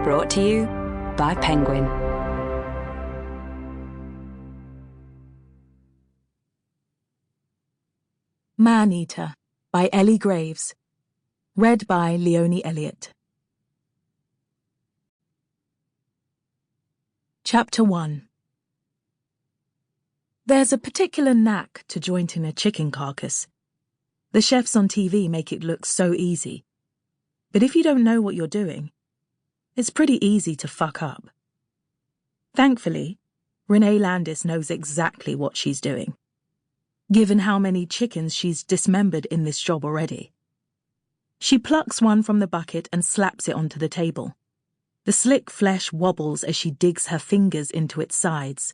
Brought to you by Penguin. Maneater by Ellie Graves. Read by Leonie Elliott. Chapter 1. There's a particular knack to jointing a chicken carcass. The chefs on TV make it look so easy. But if you don't know what you're doing, it's pretty easy to fuck up. Thankfully, Renee Landis knows exactly what she's doing, given how many chickens she's dismembered in this job already. She plucks one from the bucket and slaps it onto the table. The slick flesh wobbles as she digs her fingers into its sides,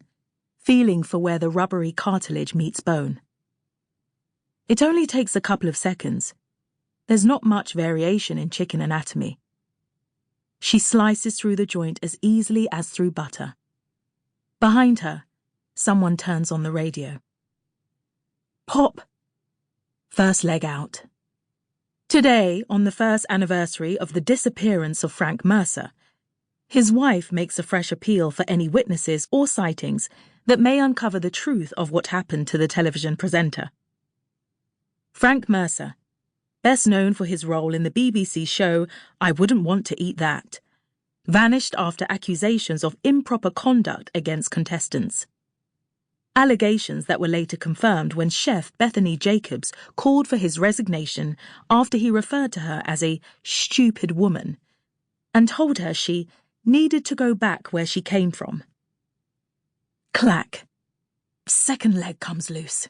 feeling for where the rubbery cartilage meets bone. It only takes a couple of seconds. There's not much variation in chicken anatomy. She slices through the joint as easily as through butter. Behind her, someone turns on the radio. Pop! First leg out. Today, on the first anniversary of the disappearance of Frank Mercer, his wife makes a fresh appeal for any witnesses or sightings that may uncover the truth of what happened to the television presenter. Frank Mercer, best known for his role in the BBC show I Wouldn't Want to Eat That, vanished after accusations of improper conduct against contestants. Allegations that were later confirmed when chef Bethany Jacobs called for his resignation after he referred to her as a stupid woman and told her she needed to go back where she came from. Clack. Second leg comes loose.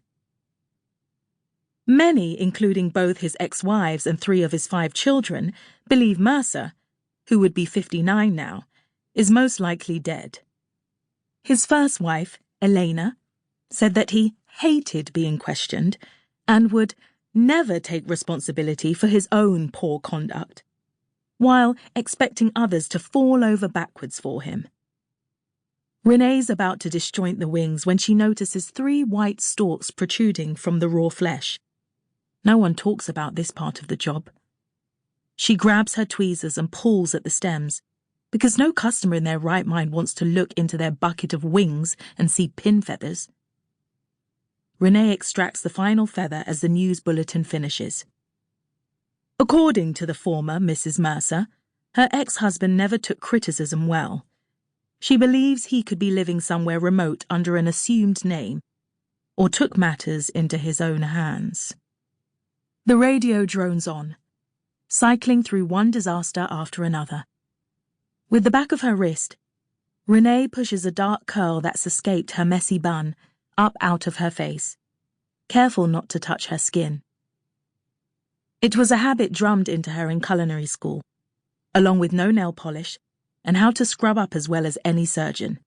Many, including both his ex-wives and 3 of his 5 children, believe Mercer, who would be 59 now, is most likely dead. His first wife, Elena, said that he hated being questioned and would never take responsibility for his own poor conduct, while expecting others to fall over backwards for him. Renee's about to disjoint the wings when she notices 3 white stalks protruding from the raw flesh. No one talks about this part of the job. She grabs her tweezers and pulls at the stems, because no customer in their right mind wants to look into their bucket of wings and see pin feathers. Renee extracts the final feather as the news bulletin finishes. According to the former Mrs. Mercer, her ex-husband never took criticism well. She believes he could be living somewhere remote under an assumed name, or took matters into his own hands. The radio drones on, cycling through one disaster after another. With the back of her wrist, Renee pushes a dark curl that's escaped her messy bun up out of her face, careful not to touch her skin. It was a habit drummed into her in culinary school, along with no nail polish and how to scrub up as well as any surgeon.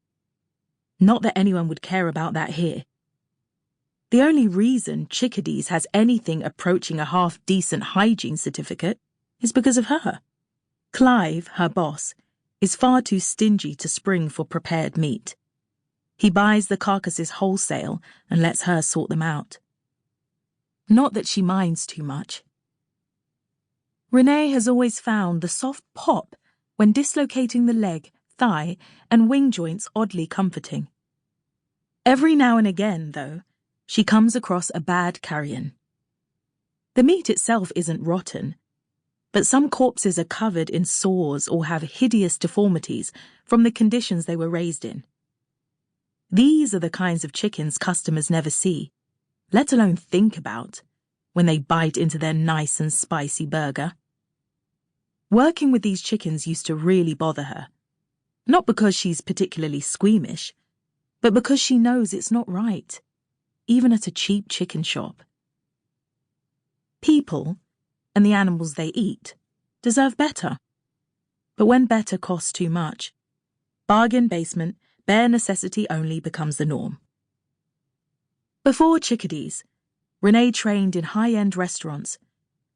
Not that anyone would care about that here. The only reason Chickadees has anything approaching a half-decent hygiene certificate is because of her. Clive, her boss, is far too stingy to spring for prepared meat. He buys the carcasses wholesale and lets her sort them out. Not that she minds too much. Renee has always found the soft pop when dislocating the leg, thigh, and wing joints oddly comforting. Every now and again, though, she comes across a bad carrion. The meat itself isn't rotten, but some corpses are covered in sores or have hideous deformities from the conditions they were raised in. These are the kinds of chickens customers never see, let alone think about, when they bite into their nice and spicy burger. Working with these chickens used to really bother her, not because she's particularly squeamish, but because she knows it's not right, even at a cheap chicken shop. People, and the animals they eat, deserve better. But when better costs too much, bargain basement, bare necessity only becomes the norm. Before Chickadees, Renee trained in high-end restaurants,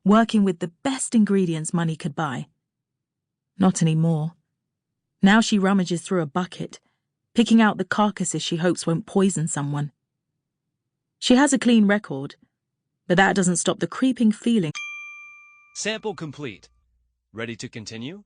working with the best ingredients money could buy. Not anymore. Now she rummages through a bucket, picking out the carcasses she hopes won't poison someone. She has a clean record, but that doesn't stop the creeping feeling. Sample complete. Ready to continue?